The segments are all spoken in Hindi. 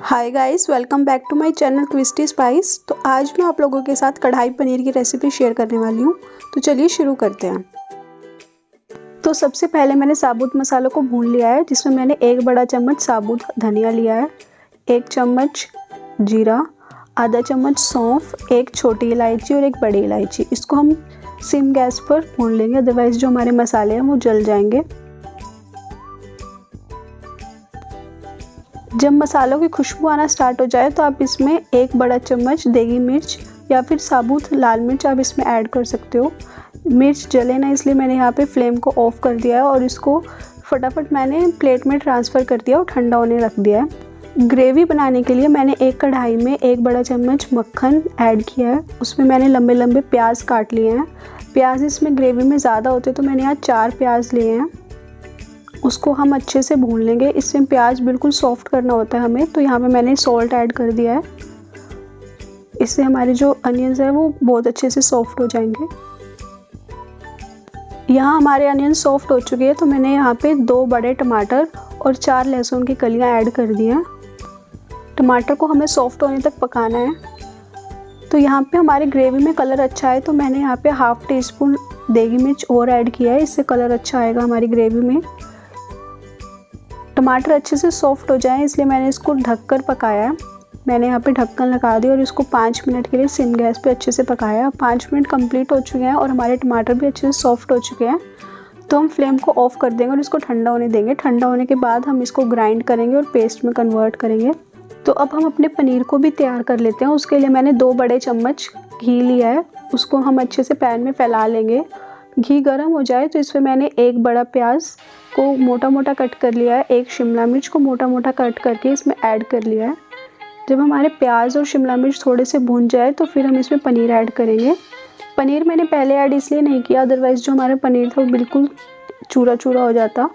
Hi guys, welcome back to my channel Twisty Spice. तो आज मैं आप लोगों के साथ कढ़ाई पनीर की रेसिपी शेयर करने वाली हूँ। तो चलिए शुरू करते हैं। तो सबसे पहले मैंने साबुत मसालों को भून लिया है, जिसमें मैंने 1 बड़ा चम्मच साबुत धनिया लिया है, 1 चम्मच जीरा, आधा चम्मच सौंफ, 1 छोटी इलायची और 1 बड़ी इलायची। इसको हम सिम गैस पर भून लेंगे, अदरवाइज़ जो हमारे मसाले हैं वो जल जाएंगे। जब मसालों की खुशबू आना स्टार्ट हो जाए तो आप इसमें 1 बड़ा चम्मच देगी मिर्च या फिर साबुत लाल मिर्च आप इसमें ऐड कर सकते हो। मिर्च जले ना, इसलिए मैंने यहाँ पे फ्लेम को ऑफ कर दिया है और इसको फटाफट मैंने प्लेट में ट्रांसफ़र कर दिया और ठंडा होने रख दिया है। ग्रेवी बनाने के लिए मैंने एक कढ़ाई में 1 बड़ा चम्मच मक्खन ऐड किया है। उसमें मैंने लंबे लंबे प्याज काट लिए हैं। प्याज इसमें ग्रेवी में ज़्यादा होते तो मैंने यहाँ 4 प्याज लिए हैं। उसको हम अच्छे से भून लेंगे। इसमें प्याज बिल्कुल सॉफ्ट करना होता है हमें। तो यहाँ पे मैंने सॉल्ट ऐड कर दिया है, इससे हमारे जो अनियंस है वो बहुत अच्छे से सॉफ्ट हो जाएंगे। यहाँ हमारे अनियन सॉफ्ट हो चुके हैं, तो मैंने यहाँ पे 2 बड़े टमाटर और 4 लहसुन की कलियाँ ऐड कर दी हैं। टमाटर को हमें सॉफ्ट होने तक पकाना है। तो यहाँ पे हमारी ग्रेवी में कलर अच्छा है, तो मैंने यहाँ पे हाफ टी स्पून देगी मिर्च और ऐड किया है। इससे कलर अच्छा आएगा हमारी ग्रेवी में। टमाटर अच्छे से सॉफ्ट हो जाएं, इसलिए मैंने इसको ढककर पकाया है। मैंने यहाँ पे ढक्कन लगा दिया और इसको 5 मिनट के लिए सिम गैस पे अच्छे से पकाया। 5 मिनट कंप्लीट हो चुके हैं और हमारे टमाटर भी अच्छे से सॉफ्ट हो चुके हैं। तो हम फ्लेम को ऑफ कर देंगे और इसको ठंडा होने देंगे। ठंडा होने के बाद हम इसको ग्राइंड करेंगे और पेस्ट में कन्वर्ट करेंगे। तो अब हम अपने पनीर को भी तैयार कर लेते हैं। उसके लिए मैंने 2 बड़े चम्मच घी लिया है, उसको हम अच्छे से पैन में फैला लेंगे। घी गर्म हो जाए तो इसमें मैंने 1 बड़ा प्याज को मोटा मोटा कट कर लिया है, 1 शिमला मिर्च को मोटा मोटा कट करके इसमें ऐड कर लिया है। जब हमारे प्याज और शिमला मिर्च थोड़े से भून जाए तो फिर हम इसमें पनीर ऐड करेंगे। पनीर मैंने पहले ऐड इसलिए नहीं किया, अदरवाइज़ जो हमारा पनीर था वो बिल्कुल चूरा चूरा हो जाता।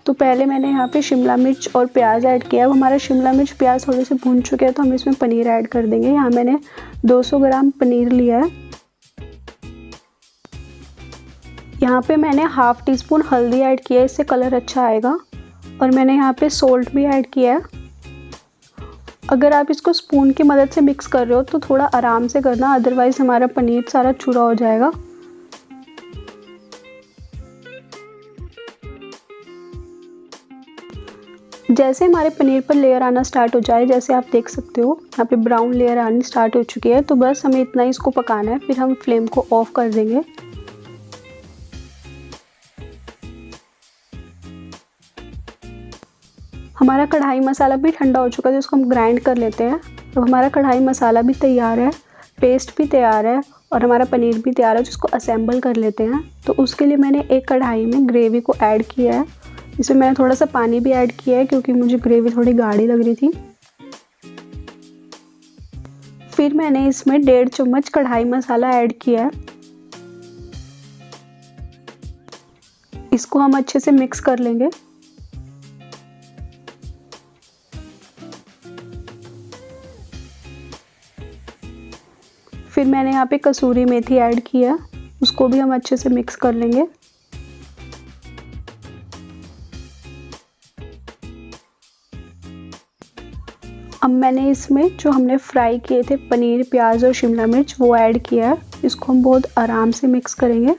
तो पहले मैंने यहाँ पे शिमला मिर्च और प्याज ऐड किया। अब हमारा शिमला मिर्च प्याज थोड़े से भून चुके हैं, तो हम इसमें पनीर ऐड कर देंगे। यहाँ मैंने 200 ग्राम पनीर लिया है। यहाँ पे मैंने हाफ टी स्पून हल्दी ऐड किया है, इससे कलर अच्छा आएगा। और मैंने यहाँ पे सोल्ट भी ऐड किया है। अगर आप इसको स्पून की मदद से मिक्स कर रहे हो तो थोड़ा आराम से करना, अदरवाइज़ हमारा पनीर सारा चूरा हो जाएगा। जैसे हमारे पनीर पर लेयर आना स्टार्ट हो जाए, जैसे आप देख सकते हो यहाँ पे ब्राउन लेयर आनी स्टार्ट हो चुकी है, तो बस हमें इतना ही इसको पकाना है। फिर हम फ्लेम को ऑफ कर देंगे। हमारा कढ़ाई मसाला भी ठंडा हो चुका है, जिसको हम ग्राइंड कर लेते हैं। तो हमारा कढ़ाई मसाला भी तैयार है, पेस्ट भी तैयार है और हमारा पनीर भी तैयार है, जिसको असेंबल कर लेते हैं। तो उसके लिए मैंने एक कढ़ाई में ग्रेवी को ऐड किया है। इसमें मैंने थोड़ा सा पानी भी ऐड किया है, क्योंकि मुझे ग्रेवी थोड़ी गाढ़ी लग रही थी। फिर मैंने इसमें 1.5 चम्मच कढ़ाई मसाला ऐड किया है। इसको हम अच्छे से मिक्स कर लेंगे। फिर मैंने यहाँ पे कसूरी मेथी ऐड किया, उसको भी हम अच्छे से मिक्स कर लेंगे। अब मैंने इसमें जो हमने फ्राई किए थे पनीर, प्याज और शिमला मिर्च, वो ऐड किया है। इसको हम बहुत आराम से मिक्स करेंगे।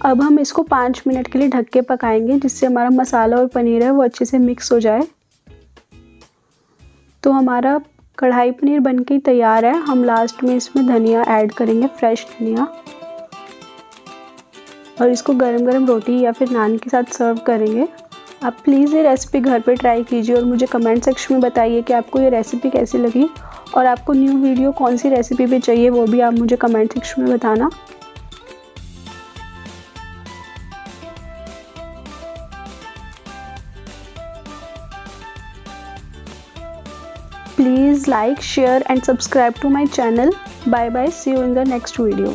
अब हम इसको 5 मिनट के लिए ढक के पकाएंगे, जिससे हमारा मसाला और पनीर है वो अच्छे से मिक्स हो जाए। तो हमारा कढ़ाई पनीर बनके तैयार है। हम लास्ट में इसमें धनिया ऐड करेंगे, फ्रेश धनिया, और इसको गरम गरम रोटी या फिर नान के साथ सर्व करेंगे। आप प्लीज़ ये रेसिपी घर पे ट्राई कीजिए और मुझे कमेंट सेक्शन में बताइए कि आपको ये रेसिपी कैसी लगी, और आपको न्यू वीडियो कौन सी रेसिपी पे चाहिए वो भी आप मुझे कमेंट सेक्शन में बताना। Please like, share and subscribe to my channel. Bye bye. See you in the next video.